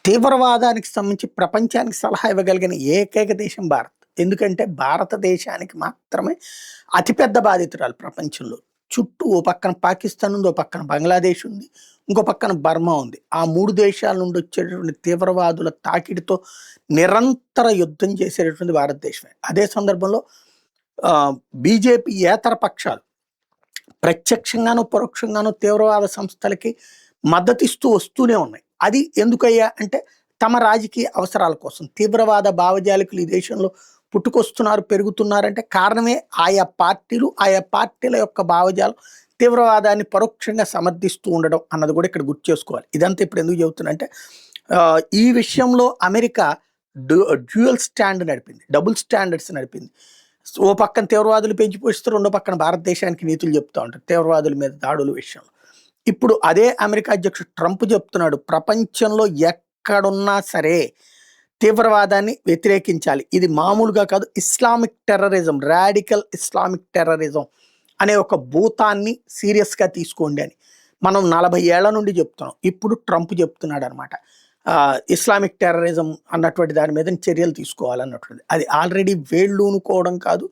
తీవ్రవాదానికి సంబంధించి ప్రపంచానికి సలహా ఇవ్వగలిగిన ఏకైక దేశం భారత్. ఎందుకంటే భారతదేశానికి మాత్రమే అతిపెద్ద బాధితురాలు ప్రపంచంలో. చుట్టూ ఓ పక్కన పాకిస్తాన్ ఉంది, ఓ పక్కన బంగ్లాదేశ్ ఉంది, ఇంకో పక్కన బర్మా ఉంది. ఆ 3 దేశాల నుండి వచ్చేటటువంటి తీవ్రవాదుల తాకిడితో నిరంతర యుద్ధం చేసేటటువంటి భారతదేశమే. అదే సందర్భంలో బీజేపీయేతర పక్షాలు ప్రత్యక్షంగాను, పరోక్షంగాను తీవ్రవాద సంస్థలకి మద్దతిస్తూ వస్తూనే ఉన్నాయి. అది ఎందుకయ్యా అంటే తమ రాజకీయ అవసరాల కోసం. తీవ్రవాద భావజాలికులు ఈ దేశంలో పుట్టుకొస్తున్నారు, పెరుగుతున్నారంటే కారణమే ఆయా పార్టీలు, ఆయా పార్టీల యొక్క భావజాలం తీవ్రవాదాన్ని పరోక్షంగా సమర్థిస్తూ ఉండడం అన్నది కూడా ఇక్కడ గుర్తు చేసుకోవాలి. ఇదంతా ఇప్పుడు ఎందుకు చెబుతున్నా ఈ విషయంలో అమెరికా డ్యూయల్ స్టాండ్ నడిపింది, డబుల్ స్టాండర్డ్స్ నడిపింది. ఓ పక్కన తీవ్రవాదులు పెంచి పోషిస్తారు, రెండో పక్కన భారతదేశానికి నీతులు చెప్తూ ఉంటారు తీవ్రవాదుల మీద దాడుల విషయంలో. ఇప్పుడు అదే అమెరికా అధ్యక్షుడు ట్రంప్ చెప్తున్నాడు, ప్రపంచంలో ఎక్కడున్నా సరే తీవ్రవాదాన్ని వ్యతిరేకించాలి. ఇది మామూలుగా కాదు, Islamic terrorism, radical Islamic terrorism అనే ఒక భూతాన్ని సీరియస్గా తీసుకోండి అని మనం 40 ఏళ్ల నుండి చెప్తున్నాం. ఇప్పుడు ట్రంప్ చెప్తున్నాడు అనమాట, ఇస్లామిక్ టెర్రరిజం అన్నటువంటి దాని మీద చర్యలు తీసుకోవాలన్నటువంటిది. అది ఆల్రెడీ వేళ్ళూనుకోవడం కాదు,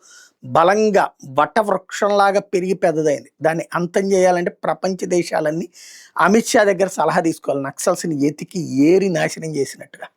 బలంగా వటవృక్షంలాగా పెరిగి పెద్దదైంది. దాన్ని అంతం చేయాలంటే ప్రపంచ దేశాలన్నీ అమిత్ షా దగ్గర సలహా తీసుకోవాలి, నక్సల్స్ని ఎతికి ఏరి నాశనం చేసినట్టుగా.